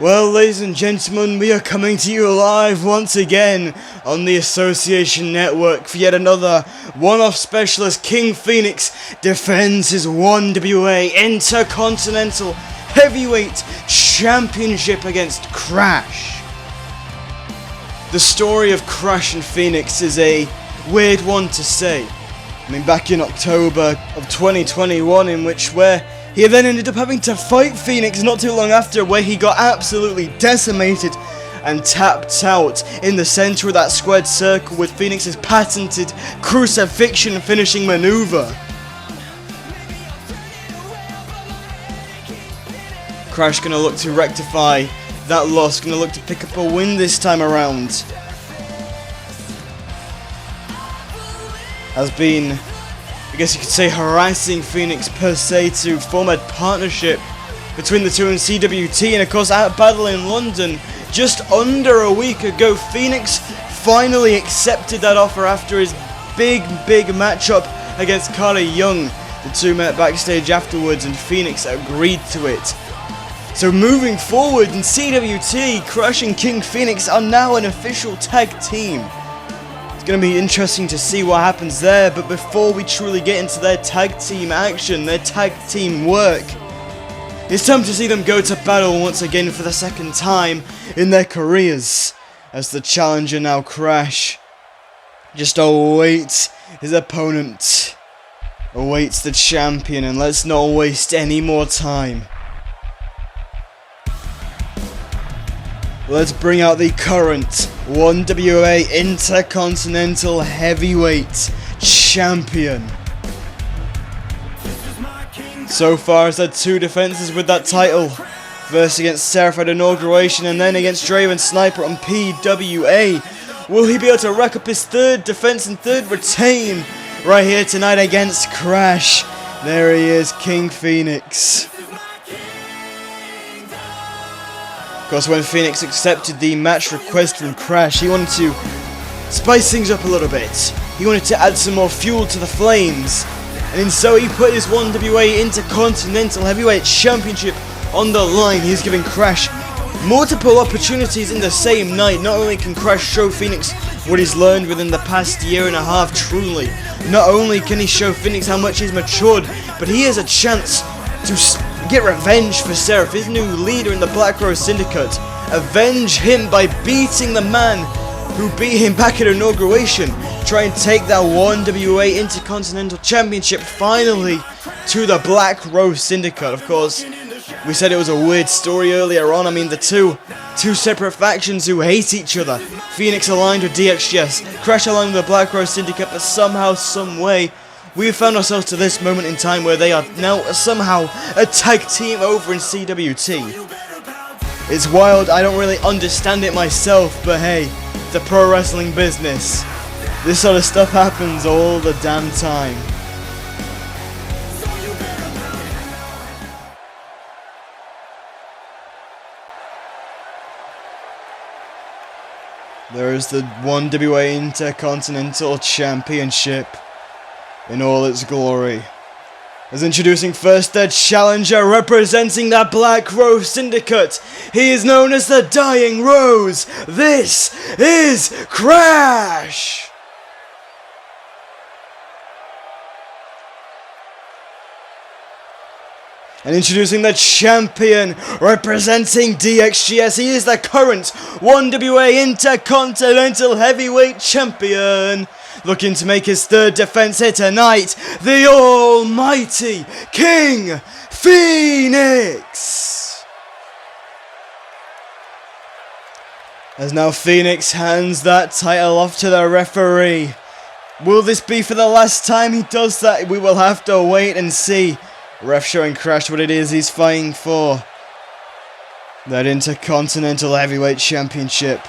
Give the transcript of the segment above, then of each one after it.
Well, ladies and gentlemen, we are coming to you live once again on the Association Network for yet another one-off special as King Phoenix defends his 1WA Intercontinental Heavyweight Championship against Crash. The story of Crash and Phoenix is a weird one to say. I mean, back in October of 2021, where he then ended up having to fight Phoenix not too long after, where he got absolutely decimated and tapped out in the center of that squared circle with Phoenix's patented crucifixion finishing maneuver. Crash gonna look to rectify that loss, gonna look to pick up a win this time around. Has been, I guess you could say, harassing Phoenix per se to form a partnership between the two in CWT, and of course at Battle in London just under a week ago, Phoenix finally accepted that offer after his big matchup against Carly Young. The two met backstage afterwards and Phoenix agreed to it. So moving forward in CWT, Crash and King Phoenix are now an official tag team. It's going to be interesting to see what happens there, but before we truly get into their tag team action, their tag team work, it's time to see them go to battle once again for the second time in their careers, as the challenger now, Crash, just awaits his opponent, awaits the champion, and let's not waste any more time. Let's bring out the current 1WA Intercontinental Heavyweight Champion. So far, has had two defenses with that title. First against Seraph at Inauguration, and then against Draven Sniper on PWA. Will he be able to rack up his third defense and third retain right here tonight against Crash? There he is, King Phoenix. Of course, when Phoenix accepted the match request from Crash, he wanted to spice things up a little bit. He wanted to add some more fuel to the flames. And in so, he put his 1WA Intercontinental Heavyweight Championship on the line. He's giving Crash multiple opportunities in the same night. Not only can Crash show Phoenix what he's learned within the past year and a half truly, not only can he show Phoenix how much he's matured, but he has a chance to get revenge for Seraph, his new leader in the Black Rose Syndicate. Avenge him by beating the man who beat him back at Inauguration. Try and take that 1WA Intercontinental Championship finally to the Black Rose Syndicate. Of course, we said it was a weird story earlier on. I mean, the two separate factions who hate each other. Phoenix aligned with DXGS, Crash aligned with the Black Rose Syndicate, but somehow, some way, we've found ourselves to this moment in time where they are now somehow a tag team over in CWT. It's wild, I don't really understand it myself, but hey, the pro wrestling business. This sort of stuff happens all the damn time. There is the 1WA Intercontinental Championship in all its glory. As introducing first their challenger representing the Black Rose Syndicate. He is known as the Dying Rose. This is Crash! And introducing the champion representing DXGS. He is the current 1WA Intercontinental Heavyweight Champion. Looking to make his third defense here tonight, the almighty King Phoenix. As now Phoenix hands that title off to the referee. Will this be for the last time he does that? We will have to wait and see. Ref showing Crash what it is he's fighting for. That Intercontinental Heavyweight Championship.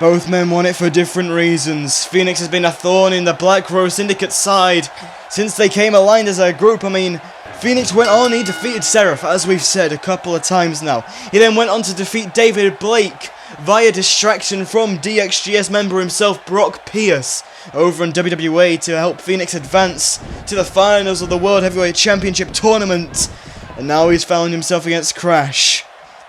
Both men want it for different reasons. Phoenix has been a thorn in the Black Rose Syndicate side since they came aligned as a group. I mean, Phoenix went on, he defeated Seraph, as we've said a couple of times now. He then went on to defeat David Blake via distraction from DXGS member himself, Brock Pierce, over in WWE to help Phoenix advance to the finals of the World Heavyweight Championship Tournament. And now he's found himself against Crash.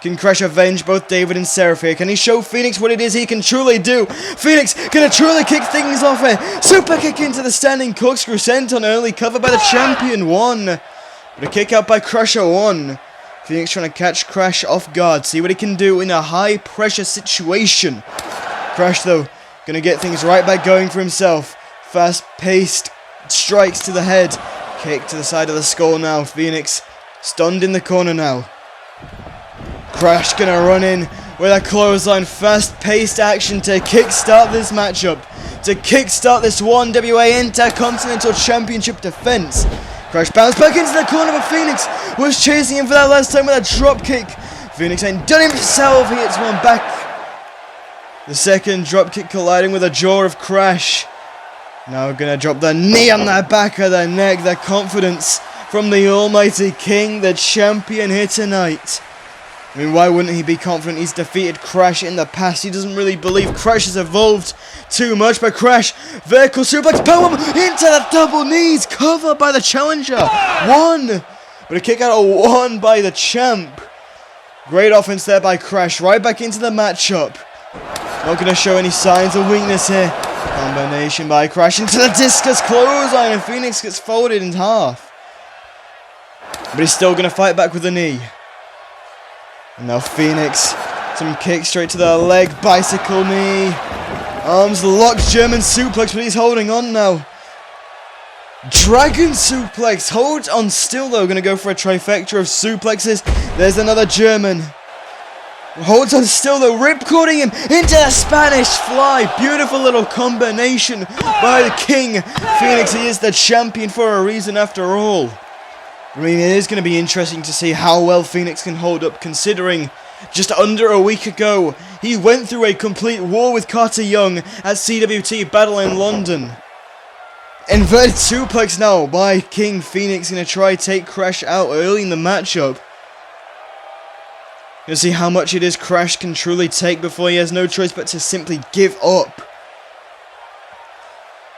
Can Crash avenge both David and Seraph here? Can he show Phoenix what it is he can truly do? Phoenix gonna truly kick things off here. Super kick into the standing corkscrew sent on early cover by the champion. 1. But a kick out by Crusher. 1. Phoenix trying to catch Crash off guard. See what he can do in a high pressure situation. Crash though, gonna get things right back going for himself. Fast paced strikes to the head. Kick to the side of the skull now. Phoenix stunned in the corner now. Crash gonna run in with a clothesline. Fast-paced action to kickstart this matchup. To kickstart this 1WA Intercontinental Championship defense. Crash bounced back into the corner, but Phoenix was chasing him for that last time with a drop kick. Phoenix ain't done it himself. He hits one back. The second drop kick colliding with the jaw of Crash. Now gonna drop the knee on the back of the neck. The confidence from the almighty king, the champion here tonight. I mean, why wouldn't he be confident? He's defeated Crash in the past. He doesn't really believe Crash has evolved too much, but Crash, vertical suplex, power into the double knees, cover by the challenger. 1, but a kick out of 1 by the champ. Great offense there by Crash, right back into the matchup. Not going to show any signs of weakness here. Combination by Crash into the discus clothesline, and Phoenix gets folded in half. But he's still going to fight back with the knee. And now Phoenix, some kick straight to the leg, bicycle knee, arms locked, German suplex, but he's holding on now. Dragon suplex, hold on still though, gonna go for a trifecta of suplexes. There's another German. Holds on still though, ripcording him into the Spanish fly. Beautiful little combination by the king. Phoenix, he is the champion for a reason after all. I mean, it is going to be interesting to see how well Phoenix can hold up, considering just under a week ago, he went through a complete war with Carter Young at CWT Battle in London. Inverted suplex now by King Phoenix, going to try to take Crash out early in the matchup. Going to see how much it is Crash can truly take before he has no choice but to simply give up.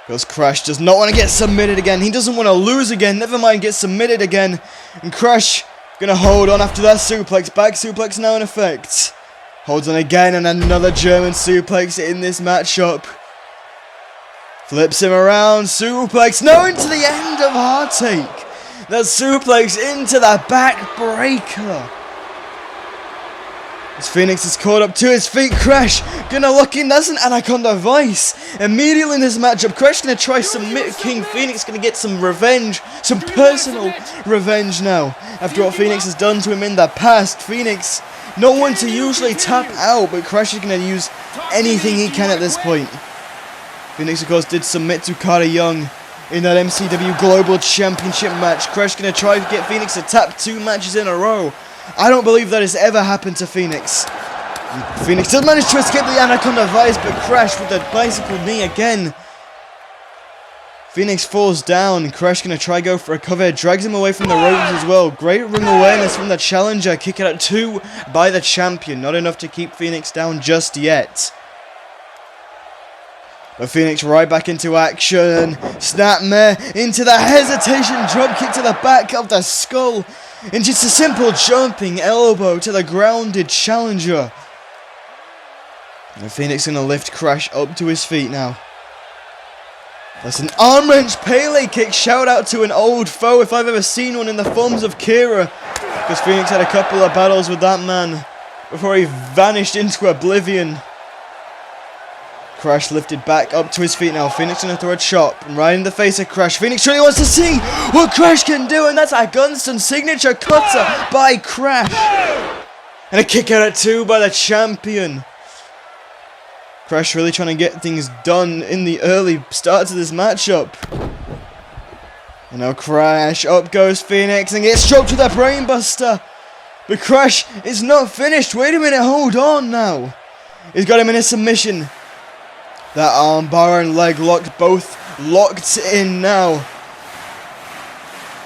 Because Crash does not want to get submitted again. He doesn't want to lose again. Never mind get submitted again. And Crash going to hold on after that suplex. Back suplex now in effect. Holds on again and another German suplex in this matchup. Flips him around. Suplex. No, into the end of Heartache. The suplex into the back breaker. As Phoenix is caught up to his feet, Crash gonna lock in. That's an Anaconda Vice. Immediately in this matchup, Crash gonna try submit King Phoenix, gonna get some revenge, some personal revenge now. After what Phoenix has done to him in the past, Phoenix, no one to usually tap out, but Crash is gonna use anything he can at this point. Phoenix, of course, did submit to Carter Young in that MCW Global Championship match. Crash gonna try to get Phoenix to tap 2 matches in a row. I don't believe that has ever happened to Phoenix. Phoenix does manage to escape the Anaconda Vice, but Crash with the bicycle knee again. Phoenix falls down. Crash gonna try go for a cover. Drags him away from the ropes as well. Great ring awareness from the challenger. Kick it out 2 by the champion. Not enough to keep Phoenix down just yet. But Phoenix right back into action. Snapmare into the hesitation. Drop kick to the back of the skull. And just a simple jumping elbow to the grounded challenger. And Phoenix gonna lift Crash up to his feet now. That's an arm wrench Pele kick. Shout out to an old foe if I've ever seen one, in the forms of Kira. Because Phoenix had a couple of battles with that man before he vanished into oblivion. Crash lifted back up to his feet now. Phoenix gonna throw a chop right in the face of Crash. Phoenix really wants to see what Crash can do, and that's a Gunston signature cutter by Crash. And a kick out at 2 by the champion. Crash really trying to get things done in the early starts of this matchup. And now Crash, up goes Phoenix and gets choked with a brainbuster. But Crash is not finished. Wait a minute, hold on now. He's got him in a submission. That armbar and leg locked, both locked in now.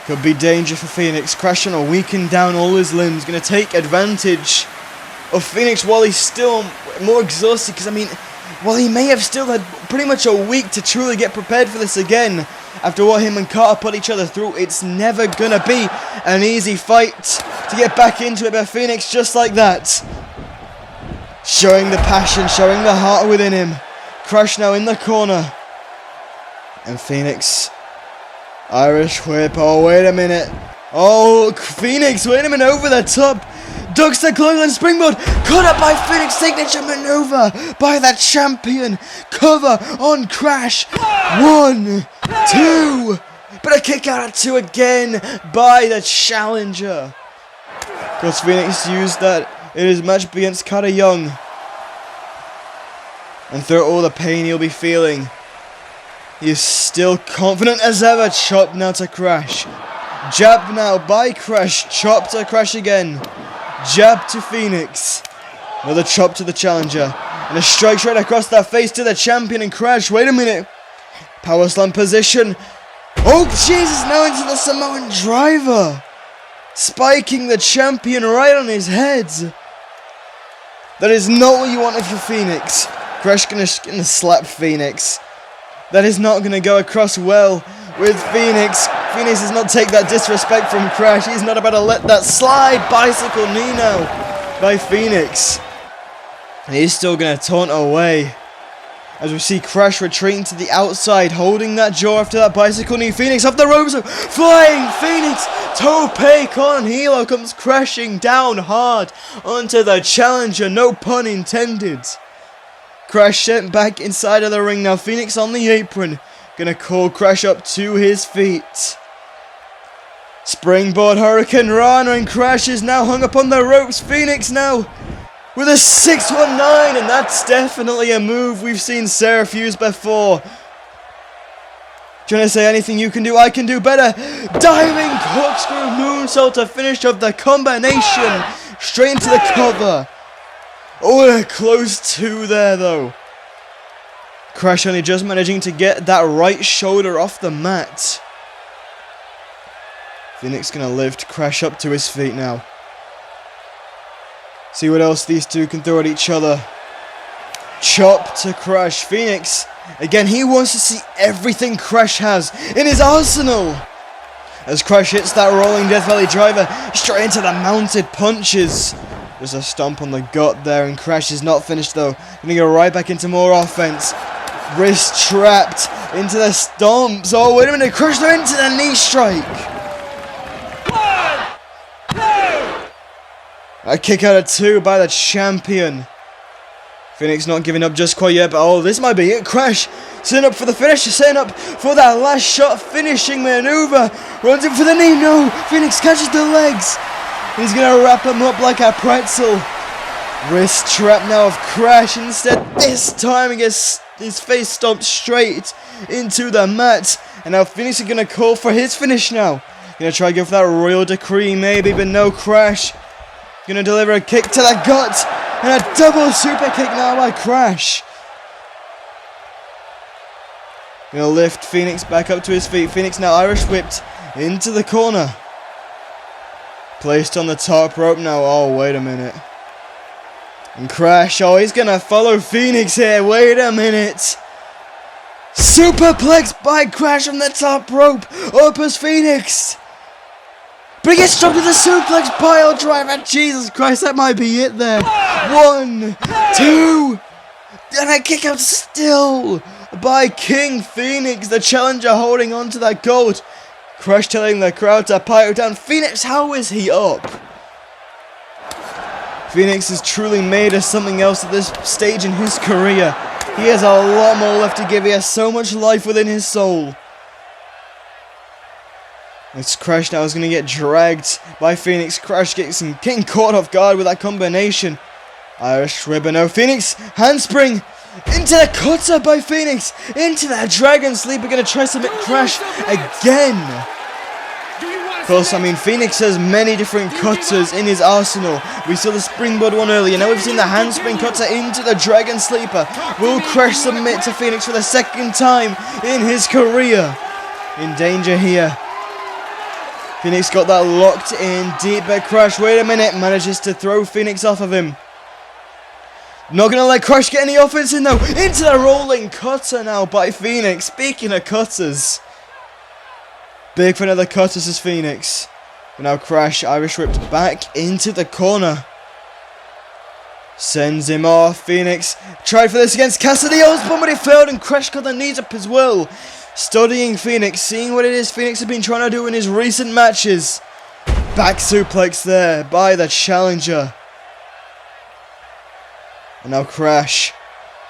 Could be danger for Phoenix. Crash trying to weaken down all his limbs. Going to take advantage of Phoenix while he's still more exhausted. Because, I mean, while he may have still had pretty much a week to truly get prepared for this again, After what him and Carter put each other through, it's never gonna be an easy fight to get back into it, but Phoenix just like that. Showing the passion, showing the heart within him. Crash now in the corner. And Phoenix. Irish whip. Oh, wait a minute. Oh, Phoenix, wait a minute, over the top. Ducks the clothesline springboard. Caught up by Phoenix. Signature maneuver by the champion. Cover on Crash. 1, 2. But a kick out at 2 again by the challenger. Because Phoenix used that in his match against Carter Young. And through all the pain he'll be feeling, he is still confident as ever. Chop now to Crash. Jab now by Crash. Chop to Crash again. Jab to Phoenix. Another chop to the challenger. And a strike straight across the face to the champion and Crash. Wait a minute. Power slam position. Oh, Jesus. Now into the Samoan driver. Spiking the champion right on his head. That is not what you wanted for Phoenix. Crash gonna slap Phoenix. That is not gonna go across well with Phoenix. Phoenix does not take that disrespect from Crash. He's not about to let that slide. Bicycle knee now by Phoenix. And he's still gonna taunt away. As we see Crash retreating to the outside, holding that jaw after that bicycle knee. Phoenix off the ropes, flying Phoenix. Tope con hilo comes crashing down hard onto the challenger. No pun intended. Crash sent back inside of the ring now. Phoenix on the apron. Gonna call Crash up to his feet. Springboard Hurricane Rana and Crash is now hung up on the ropes. Phoenix now with a 619, and that's definitely a move we've seen Seraph use before. Trying to say anything you can do, I can do better. Diving corkscrew moonsault to finish off the combination. Straight into the cover. Oh, a close 2 there though. Crash only just managing to get that right shoulder off the mat. Phoenix gonna lift Crash up to his feet now. See what else these two can throw at each other. Chop to Crash. Phoenix, again, he wants to see everything Crash has in his arsenal. As Crash hits that rolling Death Valley driver, straight into the mounted punches. There's a stomp on the gut there, and Crash is not finished though. Gonna go right back into more offense. Wrist trapped into the stomps. Oh, wait a minute. Crash there into the knee strike. 1, 2. A kick out of 2 by the champion. Phoenix not giving up just quite yet, but oh, this might be it. Crash setting up for the finish, setting up for that last shot, finishing maneuver. Runs in for the knee. No, Phoenix catches the legs. He's gonna wrap him up like a pretzel. Wrist trap now of Crash. Instead, this time he gets his face stomped straight into the mat. And now Phoenix is gonna call for his finish now. Gonna try to go for that Royal Decree maybe, but no. Crash gonna deliver a kick to the gut. And a double super kick now by Crash. Gonna lift Phoenix back up to his feet. Phoenix now Irish whipped into the corner. Placed on the top rope now. Oh, wait a minute. And Crash, oh, he's gonna follow Phoenix here. Wait a minute. Superplex by Crash from the top rope. Up as Phoenix. But he gets dropped with a suplex pile driver. Jesus Christ, that might be it there. 1, 2. And a kick out still by King Phoenix. The challenger holding on to that gold. Crash telling the crowd to pile down. Phoenix, how is he up? Phoenix is truly made of something else at this stage in his career. He has a lot more left to give. He has so much life within his soul. This Crash now is going to get dragged by Phoenix. Crash getting caught off guard with that combination. Irish whip, no. Phoenix handspring into the cutter by Phoenix. Into that dragon sleeper. Going to try to submit Crash again. Of course, I mean, Phoenix has many different cutters in his arsenal. We saw the springboard one earlier. Now we've seen the handspring cutter into the dragon sleeper. Will Crash submit to Phoenix for the second time in his career? In danger here. Phoenix got that locked in deep, but Crash, wait a minute, manages to throw Phoenix off of him. Not going to let Crash get any offense in though. Into the rolling cutter now by Phoenix. Speaking of cutters, Big for another cut as Phoenix. But now Crash Irish whipped back into the corner. Sends him off. Phoenix tried for this against Cassidy Osborne, but it failed, and Crash got the knees up as well. Studying Phoenix, seeing what it is Phoenix has been trying to do in his recent matches. Back suplex there by the challenger. And now Crash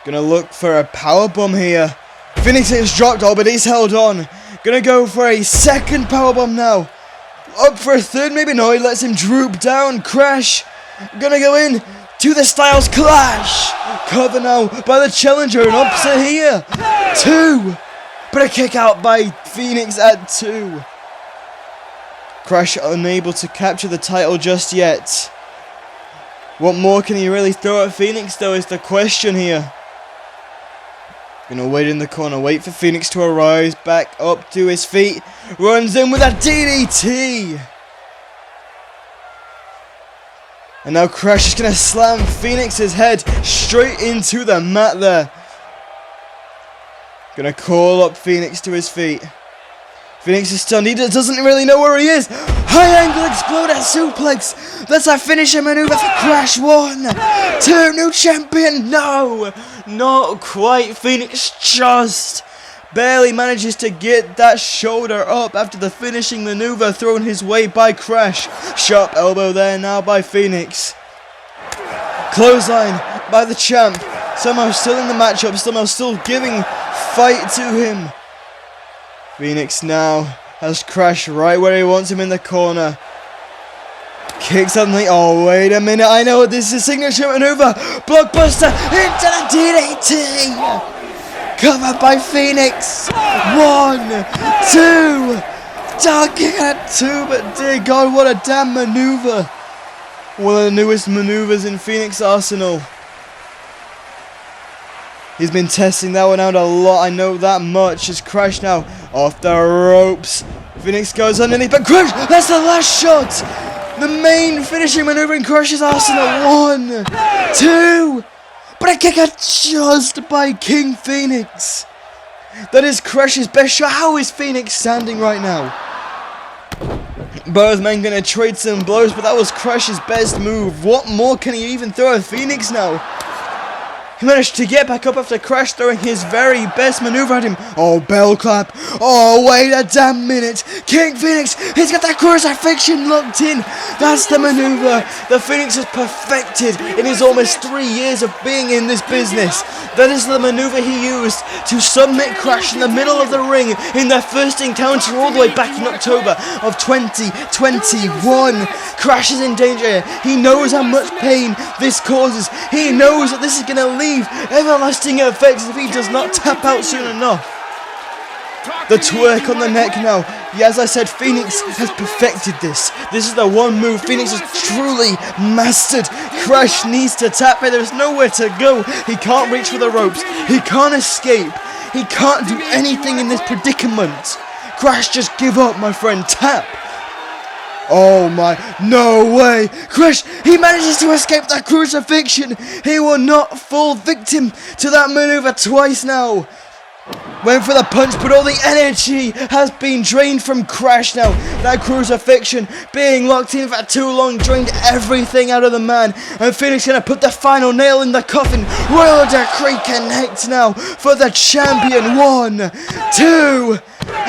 gonna look for a powerbomb here. Phoenix is dropped, but he's held on. Gonna go for a second powerbomb now. Up for a third, maybe no, he lets him droop down. Crash gonna go in to the Styles Clash. Cover now by the challenger, and opposite here. 2. But a kick out by Phoenix at 2. Crash unable to capture the title just yet. What more can he really throw at Phoenix though is the question here. Gonna wait in the corner, wait for Phoenix to arise, back up to his feet, runs in with a DDT. And now Crash is gonna slam Phoenix's head straight into the mat there. Gonna call up Phoenix to his feet. Phoenix is stunned, he doesn't really know where he is. High angle exploder suplex. That's a finisher maneuver for Crash. 1, 2, new champion. No, not quite. Phoenix just barely manages to get that shoulder up after the finishing maneuver thrown his way by Crash. Sharp elbow there now by Phoenix. Clothesline by the champ. Somehow still in the matchup, somehow still giving fight to him. Phoenix now has Crash right where he wants him in the corner. Kick suddenly. Oh, wait a minute. I know this is a signature maneuver. Blockbuster into the DDT. Covered by Phoenix. 1, 2. Ducking at 2, but dear God, what a damn maneuver. One of the newest maneuvers in Phoenix Arsenal. He's been testing that one out a lot, I know that much. As Crash now off the ropes. Phoenix goes underneath, but Crash, that's the last shot. The main finishing maneuver in Crash's Arsenal. 1, 2. But a kick out just by King Phoenix. That is Crash's best shot. How is Phoenix standing right now? Both men gonna trade some blows, but that was Crash's best move. What more can he even throw at Phoenix now? He managed to get back up after Crash throwing his very best maneuver at him. Oh, bell clap. Oh, wait a damn minute. King Phoenix, he's got that crucifixion locked in. That's the maneuver that Phoenix has perfected in his almost 3 years of being in this business. That is the maneuver he used to submit Crash in the middle of the ring in their first encounter all the way back in October of 2021. Crash is in danger. He knows how much pain this causes. He knows that this is going to leave everlasting effects if he does not tap out soon enough. The twerk on the neck now. Yeah, as I said, Phoenix has perfected this. This is the one move Phoenix has truly mastered. Crash needs to tap, but there's nowhere to go. He can't reach for the ropes. He can't escape. He can't do anything in this predicament. Crash, just give up, my friend. Tap. Oh my, no way. Crash, he manages to escape that crucifixion. He will not fall victim to that maneuver twice now. Went for the punch, but all the energy has been drained from Crash now. That crucifixion being locked in for too long drained everything out of the man. And Phoenix gonna put the final nail in the coffin. Royal Decree connect now for the champion. 1, 2,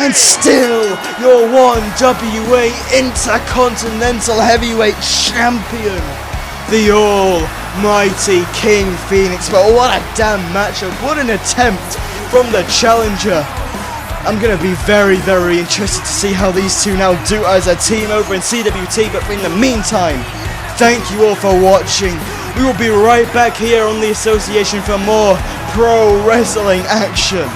and still your WA Intercontinental Heavyweight Champion, the almighty King Phoenix. But what a damn matchup, what an attempt from the challenger. I'm going to be very, very interested to see how these two now do as a team over in CWT, but in the meantime, thank you all for watching. We will be right back here on the Association for more pro wrestling action.